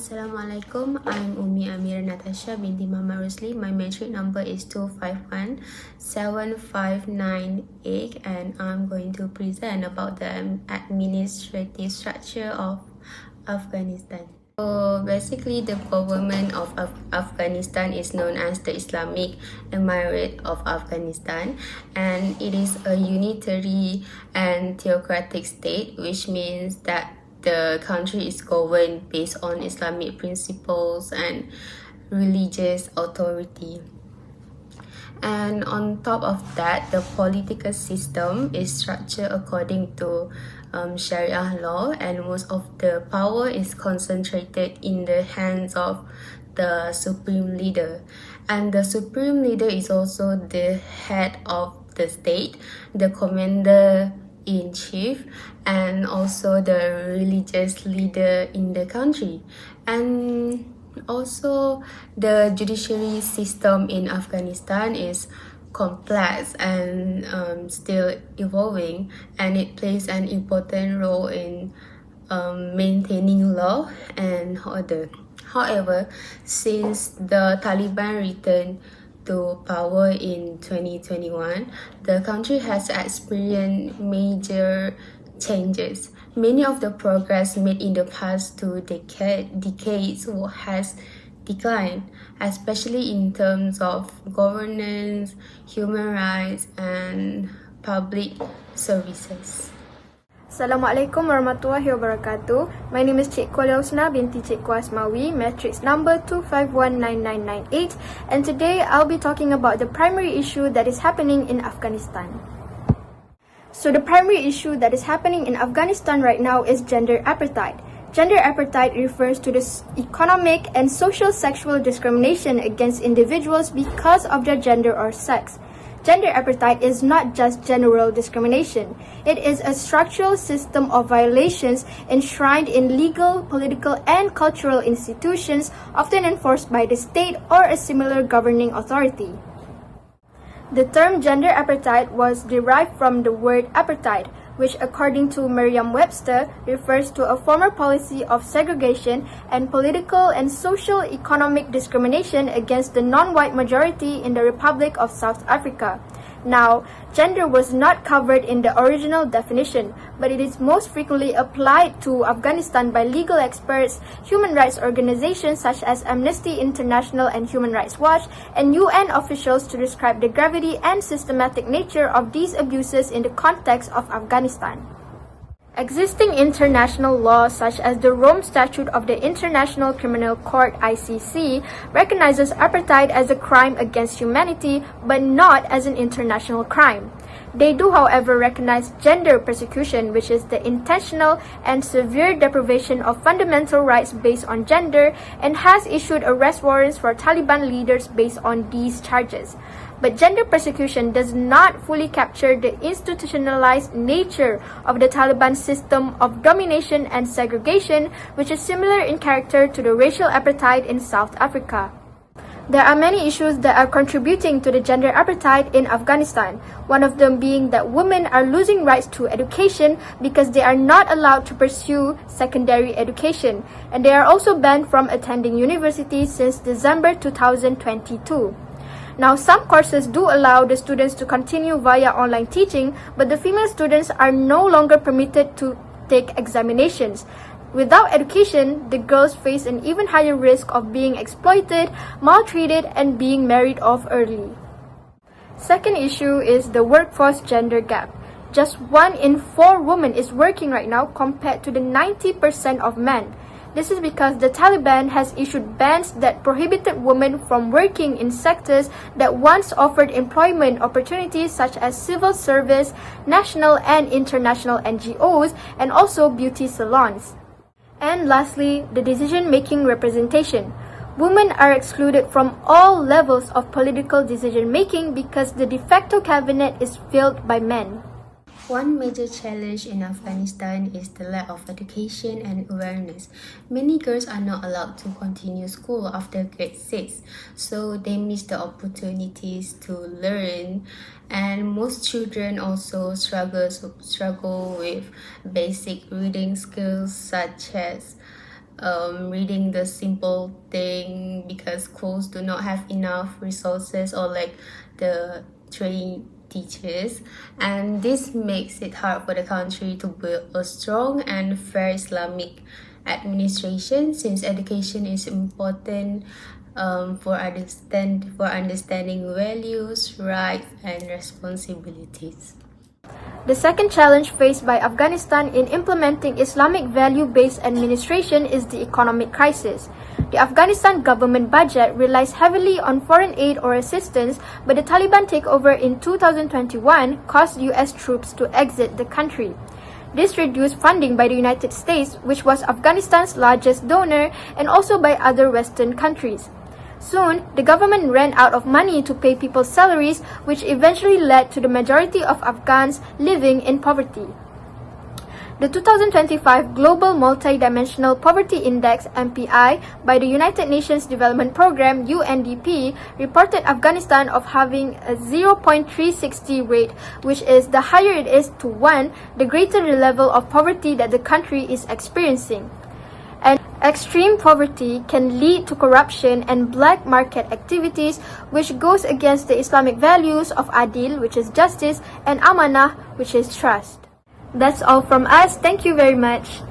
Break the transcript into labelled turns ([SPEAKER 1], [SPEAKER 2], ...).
[SPEAKER 1] Assalamualaikum. I'm Ummi Amira Natasya binti Rozli. My matric number is 2517598 and I'm going to present about the administrative structure of Afghanistan. So basically, the government of Afghanistan is known as the Islamic Emirate of Afghanistan, and it is a unitary and theocratic state, which means that the country is governed based on Islamic principles and religious authority. And on top of that, the political system is structured according to Sharia law, and most of the power is concentrated in the hands of the supreme leader. And the supreme leader is also the head of the state, the commander-in-chief, and also the religious leader in the country. And also, the judiciary system in Afghanistan is complex and still evolving, and it plays an important role in maintaining law and order. However, since the Taliban returned to power in 2021, the country has experienced major changes. Many of the progress made in the past two decades has declined, especially in terms of governance, human rights, and public services.
[SPEAKER 2] Assalamualaikum warahmatullahi wabarakatuh. My name is Che Ku Alya Husna binti Che Ku Asmawi, matrix number 2519998, and today I'll be talking about the primary issue that is happening in Afghanistan. So the primary issue that is happening in Afghanistan right now is gender apartheid. Gender apartheid refers to the economic and social sexual discrimination against individuals because of their gender or sex. Gender apartheid is not just general discrimination. It is a structural system of violations enshrined in legal, political, and cultural institutions, often enforced by the state or a similar governing authority. The term gender apartheid was derived from the word apartheid, which according to Merriam-Webster refers to a former policy of segregation and political and social economic discrimination against the non-white majority in the Republic of South Africa. Now, gender was not covered in the original definition, but it is most frequently applied to Afghanistan by legal experts, human rights organizations such as Amnesty International and Human Rights Watch, and UN officials to describe the gravity and systematic nature of these abuses in the context of Afghanistan. Existing international law such as the Rome Statute of the International Criminal Court (ICC) recognizes apartheid as a crime against humanity but not as an international crime. They do, however, recognize gender persecution, which is the intentional and severe deprivation of fundamental rights based on gender, and has issued arrest warrants for Taliban leaders based on these charges. But gender persecution does not fully capture the institutionalized nature of the Taliban system of domination and segregation, which is similar in character to the racial apartheid in South Africa. There are many issues that are contributing to the gender apartheid in Afghanistan, one of them being that women are losing rights to education because they are not allowed to pursue secondary education, and they are also banned from attending university since December 2022. Now, some courses do allow the students to continue via online teaching, but the female students are no longer permitted to take examinations. Without education, the girls face an even higher risk of being exploited, maltreated, and being married off early. Second issue is the workforce gender gap. Just 1 in 4 women is working right now compared to the 90% of men. This is because the Taliban has issued bans that prohibited women from working in sectors that once offered employment opportunities such as civil service, national and international NGOs, and also beauty salons. And lastly, the decision-making representation. Women are excluded from all levels of political decision-making because the de facto cabinet is filled by men.
[SPEAKER 1] One major challenge in Afghanistan is the lack of education and awareness. Many girls are not allowed to continue school after grade 6, so they miss the opportunities to learn, and most children also struggle with basic reading skills such as reading the simple thing because schools do not have enough resources or like the trained teachers, and this makes it hard for the country to build a strong and fair Islamic administration, since education is important for understanding values, rights, and responsibilities.
[SPEAKER 2] The second challenge faced by Afghanistan in implementing Islamic value-based administration is the economic crisis. The Afghanistan government budget relies heavily on foreign aid or assistance, but the Taliban takeover in 2021 caused US troops to exit the country. This reduced funding by the United States, which was Afghanistan's largest donor, and also by other Western countries. Soon, the government ran out of money to pay people's salaries, which eventually led to the majority of Afghans living in poverty. The 2025 Global Multidimensional Poverty Index (MPI) by the United Nations Development Programme (UNDP) reported Afghanistan of having a 0.360 rate, which is the higher it is to 1, the greater the level of poverty that the country is experiencing. And extreme poverty can lead to corruption and black market activities, which goes against the Islamic values of adil, which is justice, and amanah, which is trust. That's all from us. Thank you very much.